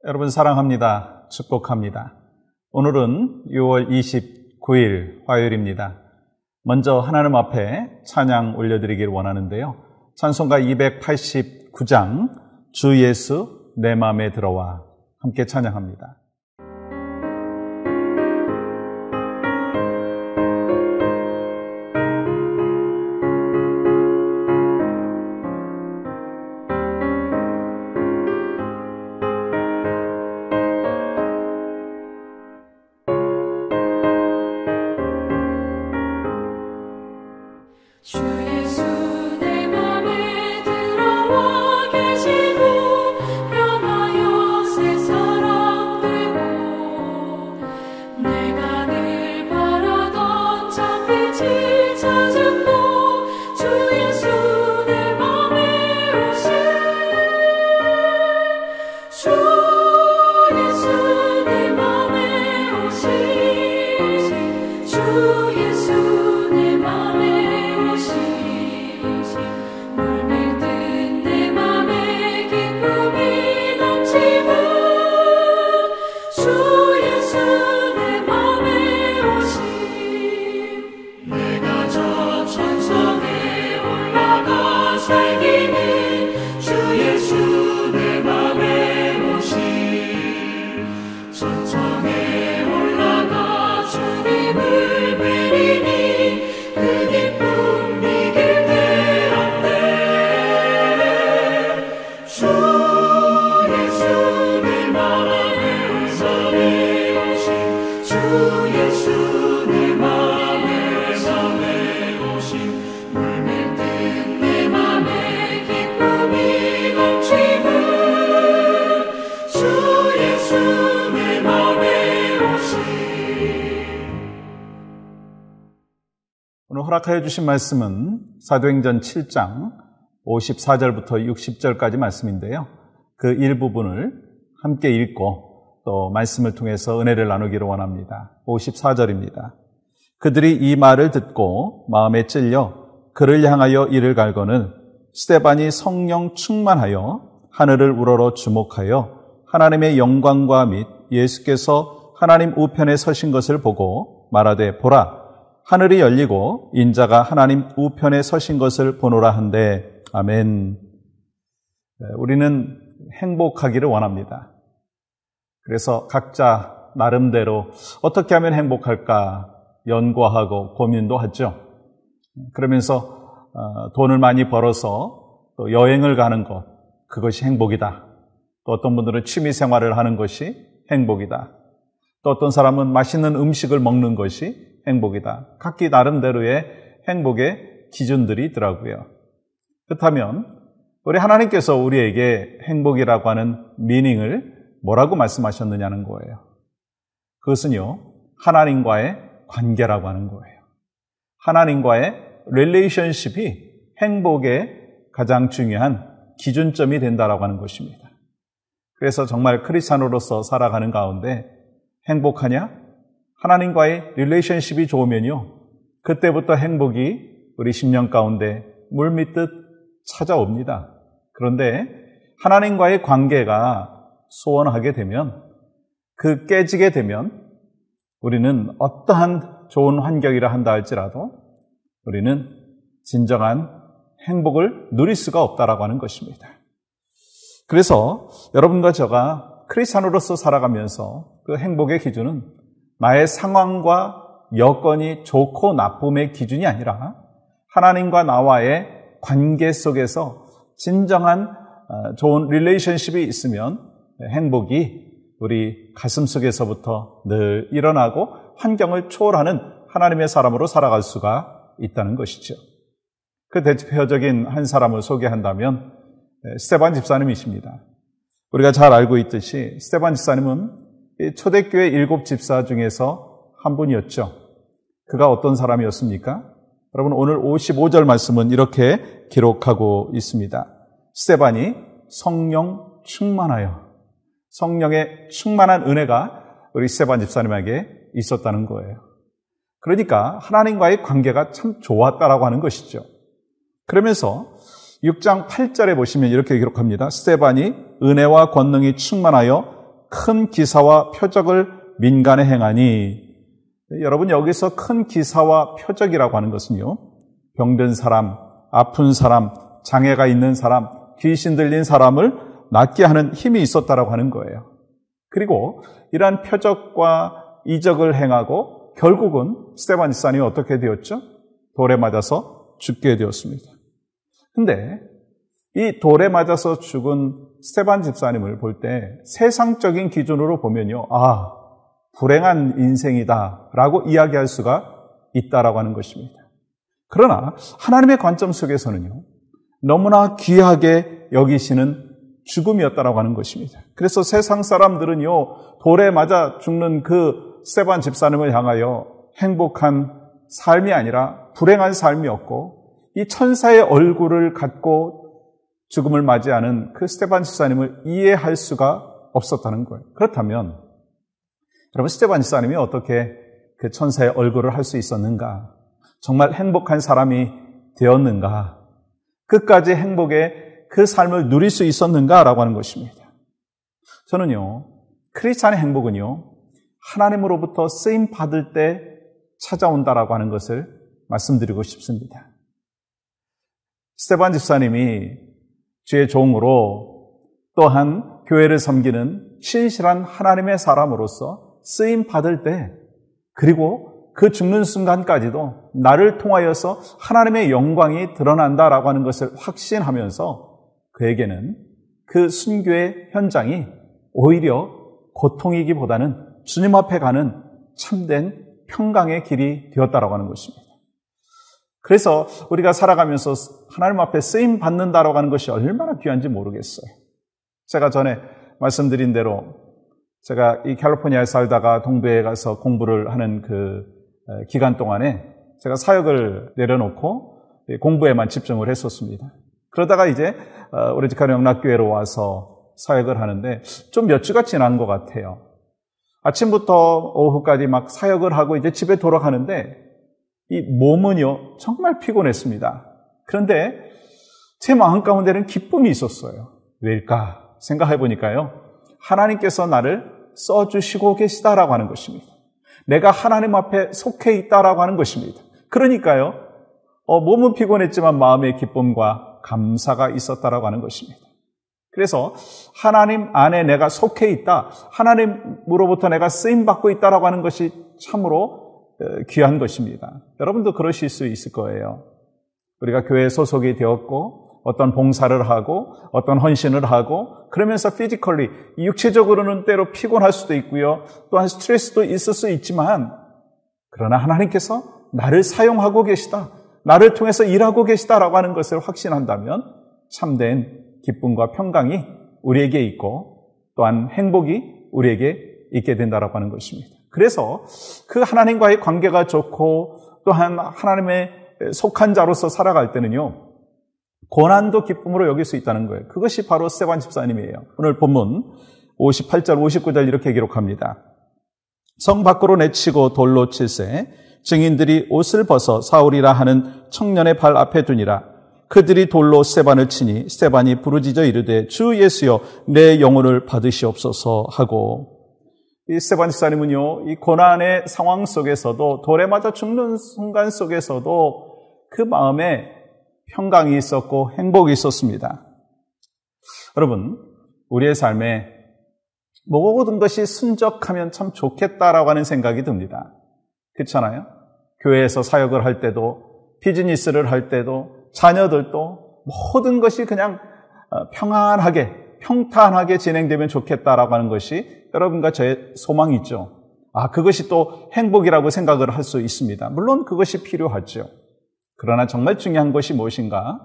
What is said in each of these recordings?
여러분 사랑합니다. 축복합니다. 오늘은 6월 29일 화요일입니다. 먼저 하나님 앞에 찬양 올려드리길 원하는데요. 찬송가 289장 주 예수 내 맘에 들어와 함께 찬양합니다. 오늘 허락하여 주신 말씀은 사도행전 7장 54절부터 60절까지 말씀인데요. 그 일부분을 함께 읽고 또 말씀을 통해서 은혜를 나누기를 원합니다. 54절입니다. 그들이 이 말을 듣고 마음에 찔려 그를 향하여 이를 갈거늘 스데반이 성령 충만하여 하늘을 우러러 주목하여 하나님의 영광과 및 예수께서 하나님 우편에 서신 것을 보고 말하되 보라 하늘이 열리고 인자가 하나님 우편에 서신 것을 보노라 한데 아멘. 우리는 행복하기를 원합니다. 그래서 각자 나름대로 어떻게 하면 행복할까 연구하고 고민도 하죠. 그러면서 돈을 많이 벌어서 또 여행을 가는 것, 그것이 행복이다. 또 어떤 분들은 취미 생활을 하는 것이 행복이다. 또 어떤 사람은 맛있는 음식을 먹는 것이 행복이다. 각기 나름대로의 행복의 기준들이 있더라고요. 그렇다면 우리 하나님께서 우리에게 행복이라고 하는 미닝을 뭐라고 말씀하셨느냐는 거예요. 그것은요, 하나님과의 관계라고 하는 거예요. 하나님과의 릴레이션십이 행복의 가장 중요한 기준점이 된다라고 하는 것입니다. 그래서 정말 크리스찬으로서 살아가는 가운데 행복하냐? 하나님과의 릴레이션십이 좋으면요, 그때부터 행복이 우리 심령 가운데 물밀듯 찾아옵니다. 그런데 하나님과의 관계가 소원하게 되면, 그 깨지게 되면 우리는 어떠한 좋은 환경이라 한다 할지라도 우리는 진정한 행복을 누릴 수가 없다라고 하는 것입니다. 그래서 여러분과 제가 크리스찬으로서 살아가면서 그 행복의 기준은 나의 상황과 여건이 좋고 나쁨의 기준이 아니라 하나님과 나와의 관계 속에서 진정한 좋은 릴레이션십이 있으면 행복이 우리 가슴 속에서부터 늘 일어나고 환경을 초월하는 하나님의 사람으로 살아갈 수가 있다는 것이죠. 그 대표적인 한 사람을 소개한다면 스데반 집사님이십니다. 우리가 잘 알고 있듯이 스데반 집사님은 초대교회 7 집사 중에서 한 분이었죠. 그가 어떤 사람이었습니까? 여러분 오늘 55절 말씀은 이렇게 기록하고 있습니다. 스데반이 성령 충만하여, 성령의 충만한 은혜가 우리 스데반 집사님에게 있었다는 거예요. 그러니까 하나님과의 관계가 참 좋았다라고 하는 것이죠. 그러면서 6장 8절에 보시면 이렇게 기록합니다. 스데반이 은혜와 권능이 충만하여 큰 기사와 표적을 민간에 행하니, 여러분 여기서 큰 기사와 표적이라고 하는 것은요, 병든 사람, 아픈 사람, 장애가 있는 사람, 귀신 들린 사람을 낫게 하는 힘이 있었다라고 하는 거예요. 그리고 이러한 표적과 이적을 행하고 결국은 스데반 집사님이 어떻게 되었죠? 돌에 맞아서 죽게 되었습니다. 근데 이 돌에 맞아서 죽은 스데반 집사님을 볼 때 세상적인 기준으로 보면요, 아, 불행한 인생이다라고 이야기할 수가 있다라고 하는 것입니다. 그러나 하나님의 관점 속에서는요, 너무나 귀하게 여기시는 죽음이었다라고 하는 것입니다. 그래서 세상 사람들은요, 돌에 맞아 죽는 그 스데반 집사님을 향하여 행복한 삶이 아니라 불행한 삶이었고, 이 천사의 얼굴을 갖고 죽음을 맞이하는 그 스데반 집사님을 이해할 수가 없었다는 거예요. 그렇다면 여러분, 스데반 집사님이 어떻게 그 천사의 얼굴을 할 수 있었는가? 정말 행복한 사람이 되었는가? 끝까지 행복의 그 삶을 누릴 수 있었는가라고 하는 것입니다. 저는요, 크리스찬의 행복은요, 하나님으로부터 쓰임 받을 때 찾아온다라고 하는 것을 말씀드리고 싶습니다. 스데반 집사님이 주의 종으로 또한 교회를 섬기는 신실한 하나님의 사람으로서 쓰임 받을 때, 그리고 그 죽는 순간까지도 나를 통하여서 하나님의 영광이 드러난다라고 하는 것을 확신하면서 그에게는 그 순교의 현장이 오히려 고통이기보다는 주님 앞에 가는 참된 평강의 길이 되었다라고 하는 것입니다. 그래서 우리가 살아가면서 하나님 앞에 쓰임 받는다라고 하는 것이 얼마나 귀한지 모르겠어요. 제가 전에 말씀드린 대로 제가 이 캘리포니아에 살다가 동부에 가서 공부를 하는 그 기간 동안에 제가 사역을 내려놓고 공부에만 집중을 했었습니다. 그러다가 이제 오레지카노 영락교회로 와서 사역을 하는데 좀 몇 주가 지난 것 같아요. 아침부터 오후까지 막 사역을 하고 이제 집에 돌아가는데 이 몸은요 정말 피곤했습니다. 그런데 제 마음 가운데는 기쁨이 있었어요. 왜일까 생각해 보니까요, 하나님께서 나를 써주시고 계시다라고 하는 것입니다. 내가 하나님 앞에 속해 있다라고 하는 것입니다. 그러니까요, 몸은 피곤했지만 마음의 기쁨과 감사가 있었다라고 하는 것입니다. 그래서 하나님 안에 내가 속해 있다, 하나님으로부터 내가 쓰임받고 있다라고 하는 것이 참으로 귀한 것입니다. 여러분도 그러실 수 있을 거예요. 우리가 교회에 소속이 되었고 어떤 봉사를 하고 어떤 헌신을 하고 그러면서 피지컬리, 육체적으로는 때로 피곤할 수도 있고요, 또한 스트레스도 있을 수 있지만, 그러나 하나님께서 나를 사용하고 계시다, 나를 통해서 일하고 계시다라고 하는 것을 확신한다면 참된 기쁨과 평강이 우리에게 있고 또한 행복이 우리에게 있게 된다라고 하는 것입니다. 그래서 그 하나님과의 관계가 좋고 또한 하나님의 속한 자로서 살아갈 때는요, 고난도 기쁨으로 여길 수 있다는 거예요. 그것이 바로 스데반 집사님이에요. 오늘 본문 58절 59절 이렇게 기록합니다. 성 밖으로 내치고 돌로 칠세 증인들이 옷을 벗어 사울이라 하는 청년의 발 앞에 두니라. 그들이 돌로 스데반을 치니 스데반이 부르짖어 이르되 주 예수여 내 영혼을 받으시옵소서 하고, 이 스데반 집사님은요, 이 고난의 상황 속에서도, 돌에 맞아 죽는 순간 속에서도 그 마음에 평강이 있었고 행복이 있었습니다. 여러분, 우리의 삶에 모든 것이 순적하면 참 좋겠다라고 하는 생각이 듭니다. 그렇잖아요? 교회에서 사역을 할 때도, 비즈니스를 할 때도, 자녀들도 모든 것이 그냥 평안하게, 평탄하게 진행되면 좋겠다라고 하는 것이 여러분과 저의 소망이죠. 그것이 또 행복이라고 생각을 할 수 있습니다. 물론 그것이 필요하죠. 그러나 정말 중요한 것이 무엇인가?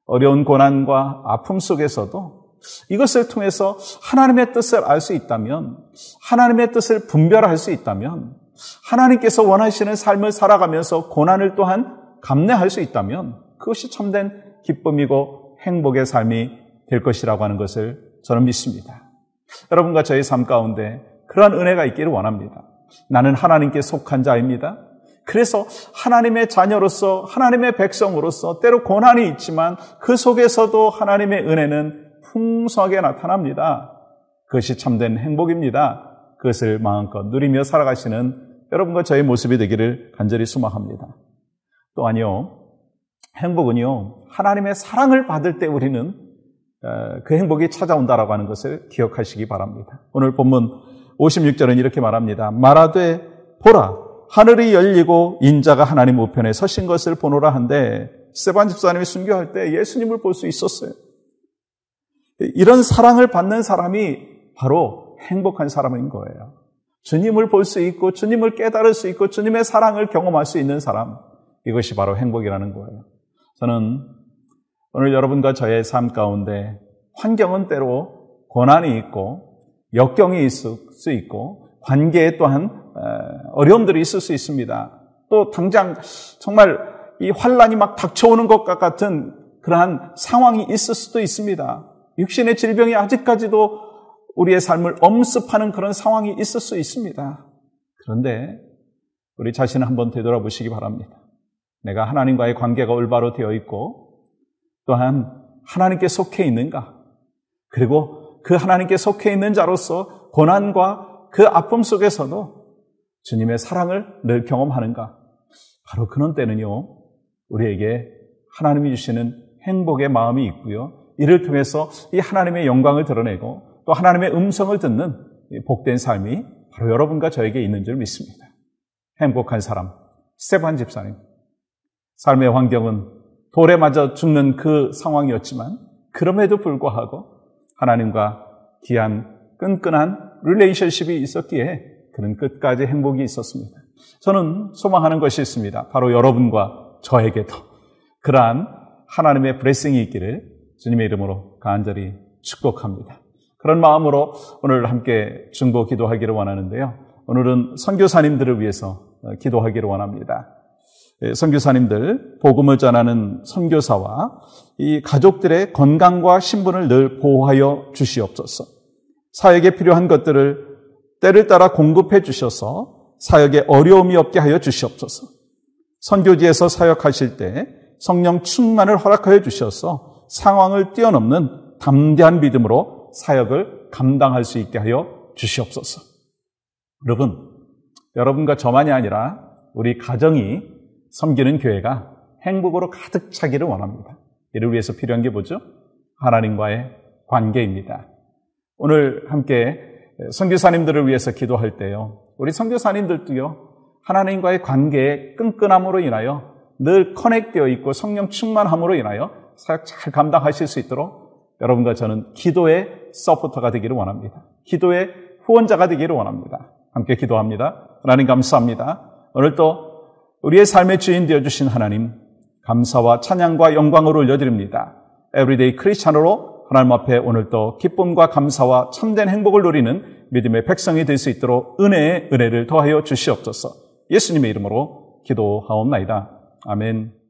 어려운 고난과 아픔 속에서도 이것을 통해서 하나님의 뜻을 알 수 있다면, 하나님의 뜻을 분별할 수 있다면, 하나님께서 원하시는 삶을 살아가면서 고난을 또한 감내할 수 있다면 그것이 참된 기쁨이고 행복의 삶이 될 것이라고 하는 것을 저는 믿습니다. 여러분과 저의 삶 가운데 그러한 은혜가 있기를 원합니다. 나는 하나님께 속한 자입니다. 그래서 하나님의 자녀로서, 하나님의 백성으로서 때로 고난이 있지만 그 속에서도 하나님의 은혜는 풍성하게 나타납니다. 그것이 참된 행복입니다. 그것을 마음껏 누리며 살아가시는 여러분과 저의 모습이 되기를 간절히 소망합니다. 또한요, 행복은요, 하나님의 사랑을 받을 때 우리는 그 행복이 찾아온다라고 하는 것을 기억하시기 바랍니다. 오늘 본문 56절은 이렇게 말합니다. 말하되 보라, 하늘이 열리고 인자가 하나님 우편에 서신 것을 보노라 한데, 스데반 집사님이 순교할 때 예수님을 볼 수 있었어요. 이런 사랑을 받는 사람이 바로 행복한 사람인 거예요. 주님을 볼 수 있고 주님을 깨달을 수 있고 주님의 사랑을 경험할 수 있는 사람, 이것이 바로 행복이라는 거예요. 저는 오늘 여러분과 저의 삶 가운데 환경은 때로 고난이 있고 역경이 있을 수 있고 관계에 또한 어려움들이 있을 수 있습니다. 또 당장 정말 이 환란이 막 닥쳐오는 것과 같은 그러한 상황이 있을 수도 있습니다. 육신의 질병이 아직까지도 우리의 삶을 엄습하는 그런 상황이 있을 수 있습니다. 그런데 우리 자신을 한번 되돌아보시기 바랍니다. 내가 하나님과의 관계가 올바로 되어 있고 또한 하나님께 속해 있는가? 그리고 그 하나님께 속해 있는 자로서 고난과 그 아픔 속에서도 주님의 사랑을 늘 경험하는가? 바로 그런 때는요, 우리에게 하나님이 주시는 행복의 마음이 있고요. 이를 통해서 이 하나님의 영광을 드러내고 또 하나님의 음성을 듣는 복된 삶이 바로 여러분과 저에게 있는 줄 믿습니다. 행복한 사람, 스데반 집사님. 삶의 환경은 돌에 맞아 죽는 그 상황이었지만 그럼에도 불구하고 하나님과 귀한 끈끈한 릴레이션십이 있었기에 그는 끝까지 행복이 있었습니다. 저는 소망하는 것이 있습니다. 바로 여러분과 저에게도 그러한 하나님의 블레싱이 있기를 주님의 이름으로 간절히 축복합니다. 그런 마음으로 오늘 함께 중보 기도하기를 원하는데요. 오늘은 선교사님들을 위해서 기도하기를 원합니다. 선교사님들, 복음을 전하는 선교사와 이 가족들의 건강과 신분을 늘 보호하여 주시옵소서. 사역에 필요한 것들을 때를 따라 공급해 주셔서 사역에 어려움이 없게 하여 주시옵소서. 선교지에서 사역하실 때 성령 충만을 허락하여 주셔서 상황을 뛰어넘는 담대한 믿음으로 사역을 감당할 수 있게 하여 주시옵소서. 여러분과 저만이 아니라 우리 가정이 섬기는 교회가 행복으로 가득 차기를 원합니다. 이를 위해서 필요한 게 뭐죠? 하나님과의 관계입니다. 오늘 함께 선교사님들을 위해서 기도할 때요, 우리 선교사님들도요, 하나님과의 관계의 끈끈함으로 인하여 늘 커넥되어 있고 성령 충만함으로 인하여 사역 잘 감당하실 수 있도록 여러분과 저는 기도의 서포터가 되기를 원합니다. 기도의 후원자가 되기를 원합니다. 함께 기도합니다. 하나님 감사합니다. 오늘 또 우리의 삶의 주인 되어주신 하나님, 감사와 찬양과 영광을 올려드립니다. 에브리데이 크리스찬으로 하나님 앞에 오늘 또 기쁨과 감사와 참된 행복을 누리는 믿음의 백성이 될 수 있도록 은혜의 은혜를 더하여 주시옵소서. 예수님의 이름으로 기도하옵나이다. 아멘.